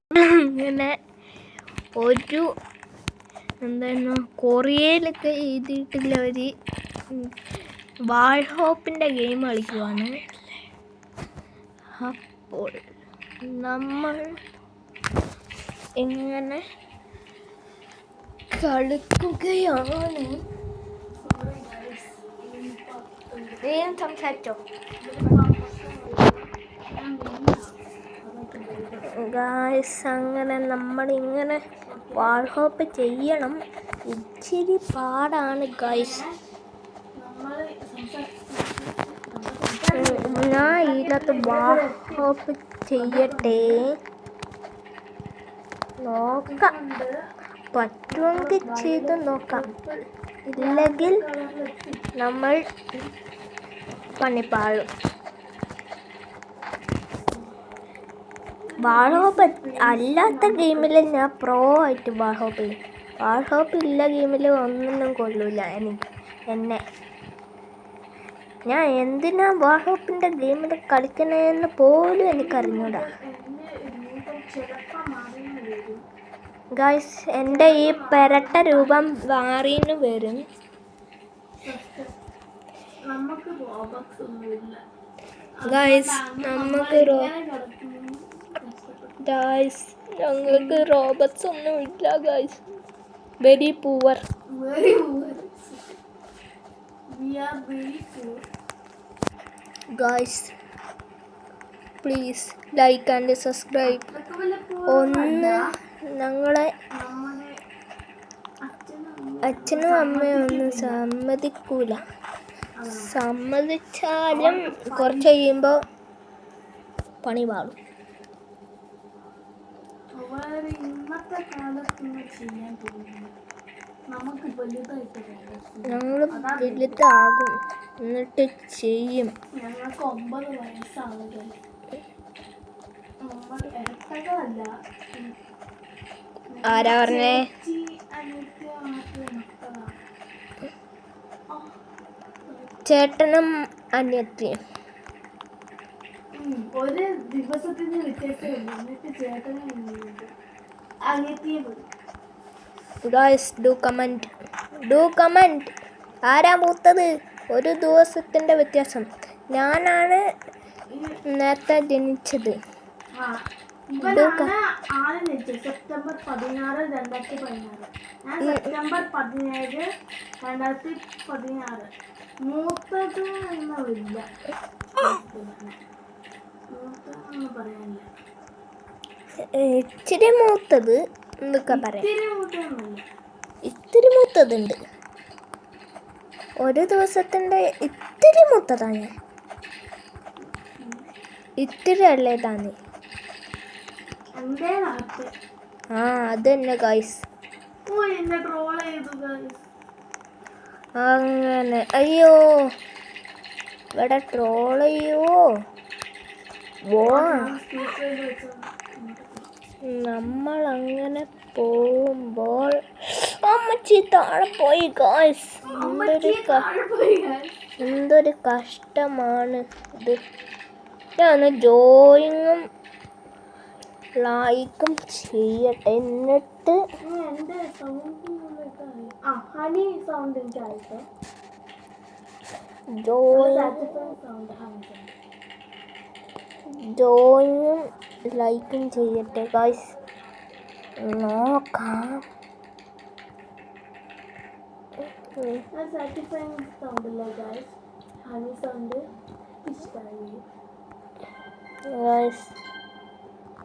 അങ്ങനെ ഒരു എന്തായിരുന്നു കൊറിയയിലൊക്കെ എഴുതിയിട്ടില്ല ഒരു വാൾ ഹോപ്പിൻ്റെ ഗെയിം കളിക്കുവാണ്. അപ്പോൾ നമ്മൾ ഇങ്ങനെ കളിക്കുകയാണ്. വേഗം സംസാരിച്ചോ ഗായ്സ്. അങ്ങനെ നമ്മളിങ്ങനെ വാൾ ഹോപ്പ് ചെയ്യണം. ഇച്ചിരി പാടാണ് ഗായ്സ്. ഞാൻ ഇതിനകത്ത് വാൾ ഹോപ്പ് ചെയ്യട്ടെ, നോക്കാം. പറ്റുമെങ്കിൽ ചെയ്ത് നോക്കാം, ഇല്ലെങ്കിൽ നമ്മൾ പണിപ്പാളും. വാൾ ഹോപ്പ് അല്ലാത്ത ഗെയിമിൽ ഞാൻ പ്രോ ആയിട്ട് വാൾ ഹോപ്പ് ചെയ്യും. വാൾ ഹോപ്പ് ഇല്ല ഗെയിമിൽ ഒന്നും കൊള്ളൂല എന്നെ. ഞാൻ എന്തിനാ വാൾ ഹോപ്പിൻ്റെ ഗെയിമിൽ കളിക്കണേന്ന് പോലും എനിക്കറിഞ്ഞൂടാ ഗായ്സ്. എൻ്റെ ഈ പെരട്ട രൂപം മാറിന്ന് വരും ഗായ്സ്. ഞങ്ങൾക്ക് റോബോട്ട്സ് ഒന്നും ഇല്ല guys. Very poor. Guys please like and subscribe. ഒന്ന് ഞങ്ങളെ അച്ഛനും അമ്മയും ഒന്നും സമ്മതിക്കൂല. സമ്മതിച്ചാലും കുറച്ച് കഴിയുമ്പോൾ പണി പാടും. ഞങ്ങൾ വലുതാകും എന്നിട്ട് ചെയ്യും. ഞങ്ങൾക്ക് 9 വയസ്സാണ്. ആരാ പറഞ്ഞേ? ചേട്ടനും അനിയത്തിയും ഒരു ദിവസത്തിന് വ്യത്യാസമില്ല. എന്നിട്ട് ചേട്ടനും അനിയത്തിയും. Guys do comment. ആരാ മൂത്തത്? ഒരു ദിവസത്തിൻ്റെ വ്യത്യാസം. ഞാനാണ് നേരത്തെ ജനിച്ചത്. സെപ്റ്റംബർ 16, 2016. ഞാൻ സെപ്റ്റംബർ 17, 2016. മൂത്തത് ഒന്നുമില്ല, മൂത്തതൊന്നും പറയാനില്ല. ഇച്ചിരി മൂത്തത് എന്നൊക്കെ പറയാം. ഇത്തിരി മൂത്തതുണ്ട്. ഒരു ദിവസത്തിൻ്റെ ഇത്തിരി മൂത്തതാണ്. ഇത്തിരി അല്ലേ താന്ന്? ആ അത് തന്നെ ഗായ്സ്. അങ്ങനെ അയ്യോ ഇവിടെ ട്രോൾ ചെയ്യോ. നമ്മളങ്ങനെ പോകുമ്പോൾ അമ്മച്ചി താഴെ പോയി ഗായ്സ്. എന്തൊരു കഷ്ടമാണ് ഇത്. ഞാൻ ജോയിങ്ങും ലൈക്കും ചെയ്യട്ടെ. എന്നിട്ട് ജോയിങ്ങും ലൈക്കും ചെയ്യട്ടെ ഗായ്സ്. നോക്കാം.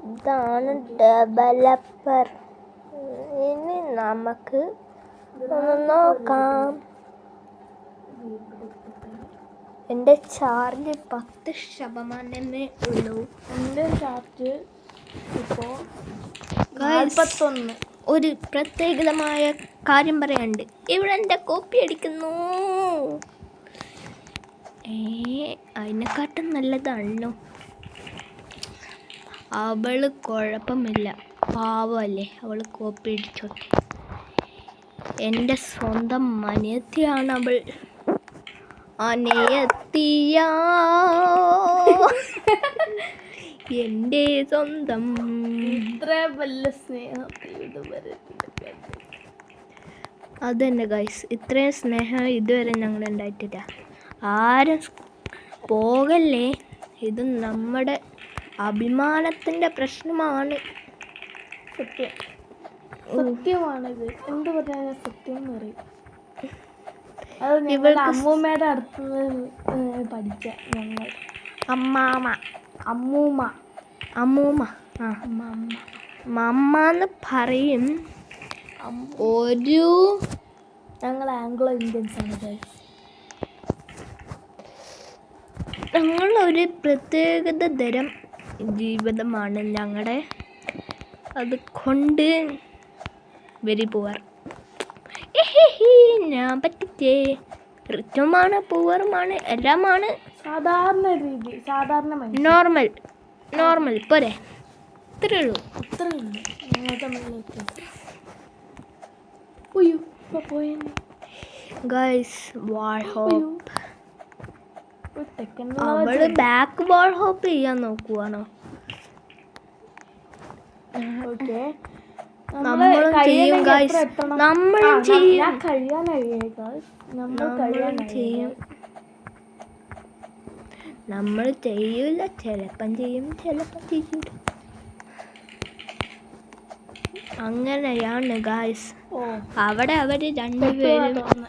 ഇതാണ് ഡെവലപ്പർ. ഇനി നമുക്ക് ഒന്ന് നോക്കാം. എൻ്റെ ചാർജ് 10% ഉള്ളൂ. എൻ്റെ ചാർജ് ഇപ്പോൾ 41. ഒരു പ്രത്യേകമായ കാര്യം പറയാനുണ്ട്. ഇവിടെ എൻ്റെ കോപ്പി അടിക്കുന്നു. അതിനെക്കാട്ടും നല്ലതാണല്ലോ. അവള് കുഴപ്പമില്ല, പാവമല്ലേ, അവള് കോപ്പി അടിച്ചോട്ടെ. എൻ്റെ സ്വന്തം അനിയത്തിയാണ് അവൾ. അനിയത്തിയ എൻ്റെ സ്വന്തം. ഇത്ര വലിയ സ്നേഹം ഇതുവരെ അതന്നെ ഗൈസ്, ഇത്രയും സ്നേഹം ഇതുവരെ ഞങ്ങൾ ഉണ്ടായിട്ടില്ല. ആരും പോകല്ലേ, ഇത് നമ്മുടെ അഭിമാനത്തിൻ്റെ പ്രശ്നമാണ്. സത്യമാണിത്. എന്ത് പറഞ്ഞാൽ സത്യം എന്ന് പറയും. അത് ഞങ്ങളുടെ അമ്മൂമ്മയുടെ അടുത്ത് പഠിച്ച ഞങ്ങൾ. അമ്മാമ, അമ്മൂമ്മ, അമ്മൂമ്മ, ആ മമ്മാന്ന് പറയും. ഒരു ഞങ്ങൾ ആംഗ്ലോ ഇന്ത്യൻസ് ആണ് ഗൈസ്. ഞങ്ങളൊരു പ്രത്യേകത തരം ജീവിതമാണ് ഞങ്ങളുടെ. അതുകൊണ്ട് വെരി പുവർ. ഞാൻ പറ്റിച്ചേ. റിച്ചുമാണ്, പുവറുമാണ്, എല്ലാമാണ്. സാധാരണ രീതി, സാധാരണ നോർമൽ നോർമൽ പോരെ, ഇത്രേ ഉള്ളൂ. അത്രയുണ്ട് ഞങ്ങൾ തമ്മിലുള്ള വ്യത്യാസം. ഗൈസ് വാൾ ഹോപ്പ്. തെക്കൻ അവള് ബാക്ക് വാൾ ഹോപ്പ് ചെയ്യാൻ നോക്കുവാണോ? ഓക്കെ, നമ്മളും ചെയ്യും ഗൈസ്, നമ്മളും ചെയ്യും. നമ്മൾ ചെയ്യൂല, ചിലപ്പം ചെയ്യും, ചിലപ്പം ചെയ്യൂല. അങ്ങനെയാണ് ഗൈസ്. അവിടെ അവര് രണ്ടുപേരും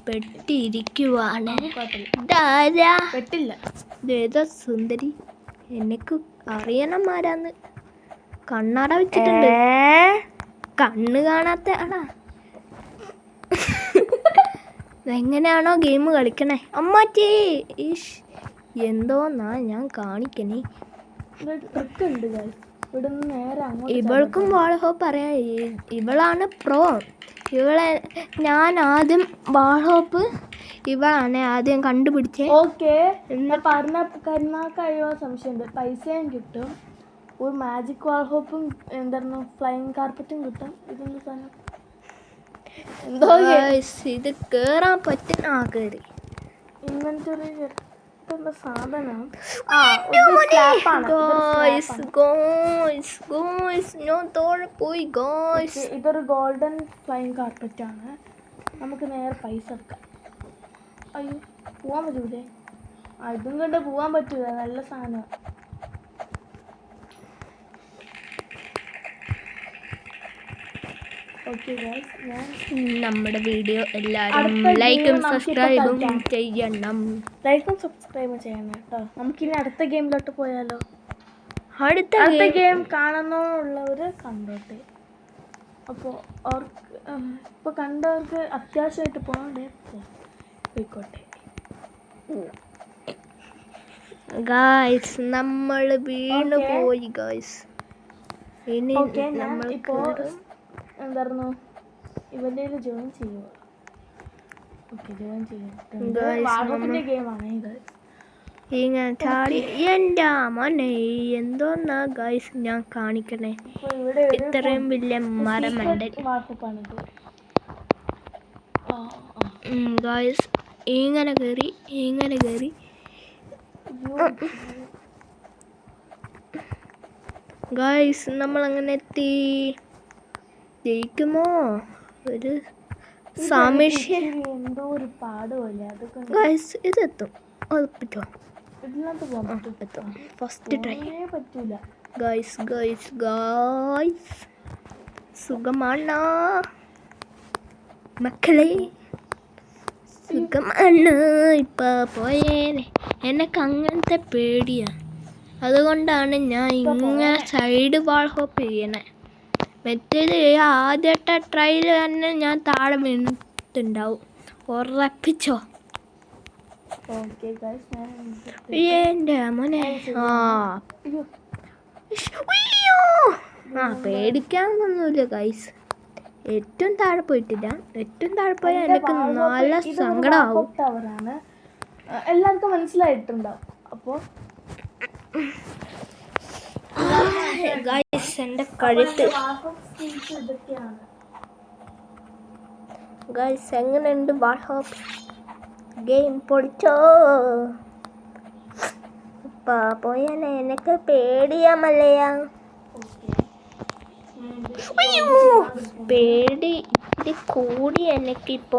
പെട്ടിരിക്കുവാണ്. ഏതോ സുന്ദരി, എനിക്ക് അറിയണമാരാന്ന്. കണ്ണട വെച്ചിട്ടുണ്ട്, കണ്ണ് കാണാത്ത ആളാ. എങ്ങനെയാണോ ഗെയിം കളിക്കണേ അമ്മാച്ചേ. എന്തോന്നാ ഞാൻ കാണിക്കണേ. ഇവൾക്കും വാൾ ഹോപ്പ് അറിയാം. ഇവളാണ് പ്രോ. ഞാൻ ആദ്യം വാൾ ഹോപ്പ് ഇവളാണ് ആദ്യം കണ്ടുപിടിച്ചേ. ഓക്കെ, കഴിയോ സംശയമുണ്ട്. പൈസയും കിട്ടും, ഒരു മാജിക് വാൾ ഹോപ്പും എന്തായിരുന്നു ഫ്ലൈങ് കാർപ്പറ്റും കിട്ടും. ഇതെന്ത് സാധനം? എന്തോ ഇത് കേറാൻ പറ്റുന്ന കയറി ഇൻവെന്ററി സാധനം. ഇതൊരു ഗോൾഡൻ ഫ്ലൈങ് കാർപ്പറ്റ് ആണ്. നമുക്ക് നേരെ പൈസ വെക്കാം. അയ്യോ, പോവാൻ പറ്റൂലേ? ഇതും കണ്ട് പോവാൻ പറ്റൂല. നല്ല സാധനം. നമ്മുടെ വീഡിയോ എല്ലാവരും ലൈക്കും സബ്സ്ക്രൈബും ചെയ്യണം. കേട്ടോ. നമുക്കിനി അടുത്ത ഗെയിമിലോട്ട് പോയാലോ? അടുത്ത ഗെയിം കാണുന്നുള്ളവർ കണ്ടോട്ടെ. അപ്പോൾ അവർക്ക് ഇപ്പോൾ കണ്ടവർക്ക് അത്യാവശ്യമായിട്ട് പോകണ്ടേ, പോയിക്കോട്ടെ. ഗായ്സ്, നമ്മൾ വീണ് പോയി ഗായ്സ്. ഇനി നമ്മൾ എന്തായിരുന്നു ഇവന്റെ ജോയിൻ ചെയ്യുക. ഓക്കെ, ജോയിൻ ചെയ്യാം. ഗെയിമാണ് ഇത്. ഇങ്ങനെ ചാടി എൻ്റെ മോനെ എന്തോന്നാ ഗായ്സ് ഞാൻ കാണിക്കണേ. ഇത്രയും വലിയ മരമണ്ടൻ ഗായ്സ്. ഇങ്ങനെ കയറി, ഇങ്ങനെ കയറി. ഗായ്സ്, നമ്മളങ്ങനെ എത്തി. ജയിക്കുമോ? ഒരു സാമീഷ്യം. എന്തോ ഒരു പാട് പോലെ. ഗായ്സ്, ഇതെത്തും, ഉറപ്പിച്ചോ? ഇതിനകത്ത് ഫസ്റ്റ് ട്രൈ പറ്റൂല. ഗായ്സ് ഗായ്സ് ഗായ്സ്, സുഖമാണോ മക്കളെ? സുഖമാണ്. ഇപ്പൊ പോയേനെ. എനക്ക് അങ്ങനത്തെ പേടിയാ. അതുകൊണ്ടാണ് ഞാൻ ഇങ്ങനെ സൈഡ് വാൾ ഹോപ്പ് ചെയ്യണേ. മറ്റേത് ആദ്യത്തെ ട്രയൽ തന്നെ ഞാൻ താഴെ വീണിട്ടുണ്ടാവും, ഉറപ്പിച്ചോ? എൻ്റെ മോനെ. പേടിക്കാനൊന്നുമില്ല ഗൈസ്. ഏറ്റവും താഴെ പോയിട്ടില്ല. ഏറ്റവും താഴെ പോയാൽ എനിക്ക് നല്ല സങ്കടമാവും. എല്ലാവർക്കും മനസ്സിലായിട്ടുണ്ടാവും. അപ്പോൾ ഗൈസ്, എൻ്റെ കഴുത്ത്. ഗൈസ്, എങ്ങനെയുണ്ട് വാൾ ഹോപ്പ് ഗെയിം? പൊളിച്ചോ? പാപ്പോയനെ എനിക്ക് പേടിയാമല്ലയാ. പേടി ഇത് കൂടി എനിക്കിപ്പോ.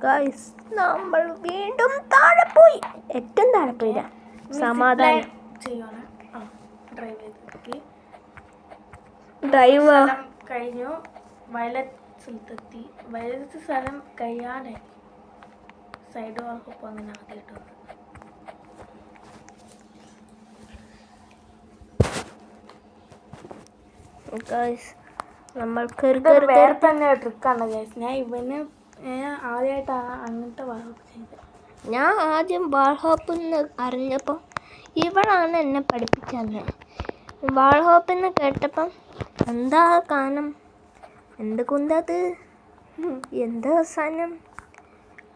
ഗൈസ് നമ്മൾ വീണ്ടും താഴെ പോയി. ഏറ്റവും താഴെ പോയില്ല. സമാധാനം. ഡ്രൈവ് കഴിഞ്ഞു. വയലറ്റ് സ്ഥലത്തെത്തി. വയലറ്റ് സ്ഥലം കഴിയാതെ സൈഡ് വാൾക്കൊപ്പം അങ്ങനെ ആദ്യമായിട്ട് വന്നു. നമ്മൾ വേറെ തന്നെ ട്രിക്കാണ് ഗൈസ്. ഞാൻ ഇവന് ആദ്യമായിട്ടാണ് അങ്ങനത്തെ വാൾഹോപ്പ് ചെയ്തത്. ഞാൻ ആദ്യം വാൾഹോപ്പ് എന്ന് അറിഞ്ഞപ്പോൾ ഇവളാണ് എന്നെ പഠിപ്പിച്ചത്. വാൾഹോപ്പ് എന്ന് കേട്ടപ്പം എന്താ കാനം, എന്ത് കുന്തത്, എന്ത് അവസാനം.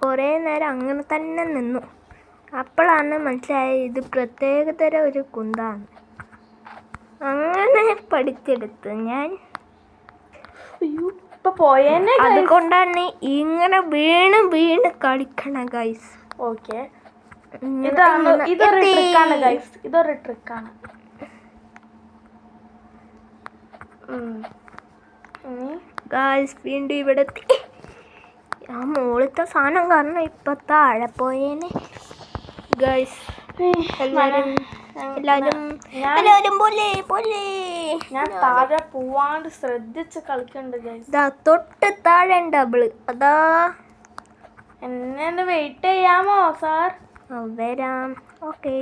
കുറേ നേരം അങ്ങനെ തന്നെ നിന്നു. അപ്പോഴാണ് മനസ്സിലായത് ഇത് പ്രത്യേകതരം ഒരു കുന്താണ്. അങ്ങനെ പഠിച്ചെടുത്തു ഞാൻ. അതുകൊണ്ടാണ് ഇങ്ങനെ വീണ് വീണ് കളിക്കണം ഗൈസ്. ഓക്കെ, ഇതൊരു ട്രിക്കാണ് ഗൈസ്. ഇതൊരു ട്രിക്കാണ്. ഗൈസ് വീണ്ടും ഇവിടെ ആ മുകളിലത്തെ സാധനം കാരണം ഇപ്പൊ താഴെ പോയേനെ ഗൈസ്. എല്ലാരും പോലെ ഞാൻ താഴെ പോവാണ്ട് ശ്രദ്ധിച്ച് കളിക്കണ്ട് ഗൈസ്. തൊട്ട് താഴെ ഡബിള്. അതാ എന്നെ വെയിറ്റ് ചെയ്യാമോ സാർ? വരാം. ഓക്കെ,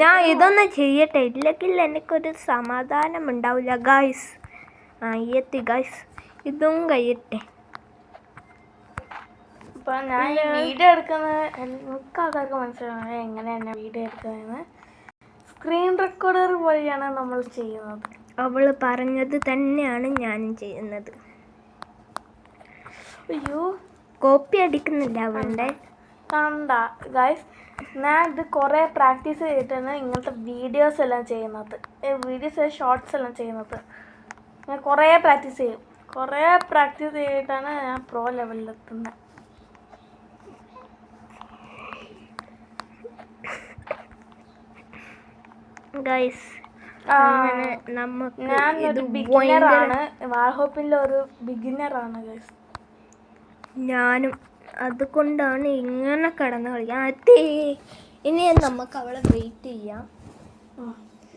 ഞാൻ ഇതൊന്ന് ചെയ്യട്ടെ, ഇല്ലെങ്കിൽ എനിക്കൊരു സമാധാനം ഉണ്ടാവില്ല ഗൈസ്. എത്തി ഗൈസ്, ഇതും കഴിയട്ടെ. ഇപ്പൊ ഞാൻ വീഡിയോ എടുക്കുന്നത് മിക്ക ആൾക്കാർക്ക് മനസ്സിലാവുന്നത് എങ്ങനെയാണ് വീഡിയോ എടുക്കുന്നതെന്ന്. സ്ക്രീൻ റെക്കോർഡർ വഴിയാണ് നമ്മൾ ചെയ്യുന്നത്. അവൾ പറഞ്ഞത് തന്നെയാണ് ഞാനും ചെയ്യുന്നത്. അയ്യോ, കോപ്പി അടിക്കുന്നില്ല അവളുടെ. കണ്ട ഗൈസ്, ഞാൻ ഇത് കുറേ പ്രാക്ടീസ് ചെയ്തിട്ടാണ് ഇങ്ങനത്തെ വീഡിയോസ് എല്ലാം ചെയ്യുന്നത്. ഷോർട്സ് എല്ലാം ചെയ്യുന്നത്. ഞാൻ കുറേ പ്രാക്ടീസ് ചെയ്യും. കുറേ പ്രാക്ടീസ് ചെയ്തിട്ടാണ് ഞാൻ പ്രോ ലെവലിലെത്തുന്നത്. ഗൈസ് ഞാനൊരു ബിഗിനറാണ്. വാൾഹോപ്പിലെ ഒരു ബിഗിനറാണ് ഗൈസ്. ഞാനും അതുകൊണ്ടാണ് ഇങ്ങനെ കിടന്ന് കളിക്കാൻ. ഇനി നമുക്ക് അവളെ വെയിറ്റ് ചെയ്യാം.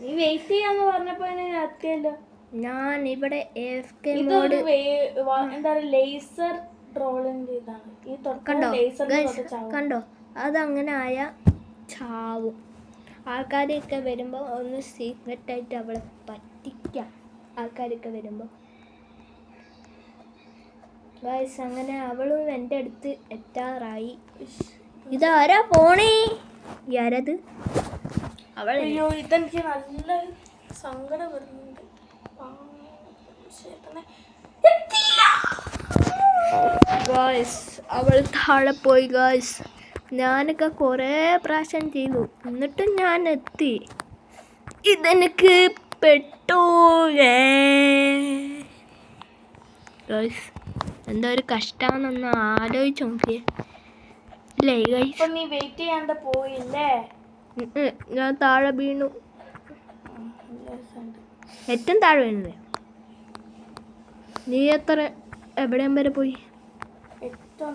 നീ വെയിറ്റ് ചെയ്യാന്ന് പറഞ്ഞപ്പോ എത്തിയല്ലോ. ഞാൻ ഇവിടെ എന്താ ലേസർ ട്രോളിന്റെ ഇതാണ്. ഈ കണ്ടോ, അതങ്ങനെ ആയ ചാവും. ആൾക്കാരൊക്കെ വരുമ്പോൾ ഒന്ന് സീക്രട്ടായിട്ട് അവളെ പറ്റിക്കാം. ആൾക്കാരൊക്കെ വരുമ്പോൾ ഗൈസ് അങ്ങനെ അവളും എൻ്റെ അടുത്ത് എത്താറായി. ഇതാരാ പോണേ? ആരത്? അയ്യോ, ഇതെനിക്ക് നല്ല സങ്കടം വരുന്നുണ്ട്. ഗൈസ് അവൾ താഴെ പോയി ഗൈസ്. ഞാനൊക്കെ കുറേ പ്രാവശ്യം ചെയ്തു, എന്നിട്ടും ഞാൻ എത്തി. ഇതെനിക്ക് പെട്ടു ഗൈസ്. എന്താ ഒരു കഷ്ടാന്നൊന്ന് ആലോചിച്ച് നോക്കിയേ അല്ലേ ഗൈസ്. നീ വെയിറ്റ് ചെയ്യാണ്ട് പോയില്ലേ? ഞാൻ താഴെ വീണു. ഏറ്റവും താഴെ വീണത്. നീ എവിടെയും വരെ പോയി? ഏറ്റവും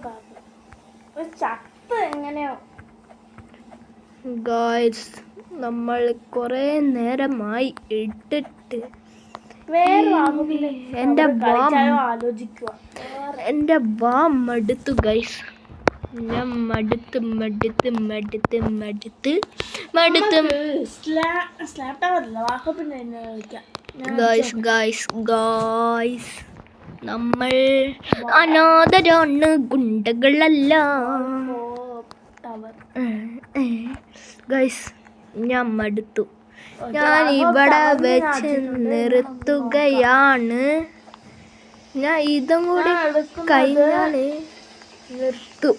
എങ്ങനെയോ ഗൈസ് നമ്മൾ കുറേ നേരമായി ഇട്ടിട്ട് എൻ്റെ വാ മടുത്തു ഗൈസ്. ഞാൻ മടുത്ത് ഗൈസ് നമ്മൾ അനാഥരാണ്, ഗുണ്ടകളല്ല ഗൈസ്. ഞാൻ മടുത്തു. ഞാൻ ഇവിടെ വെച്ച് നിർത്തുകയാണ്. ഞാൻ ഇതും കൂടി കഴിഞ്ഞാൽ നിർത്തും.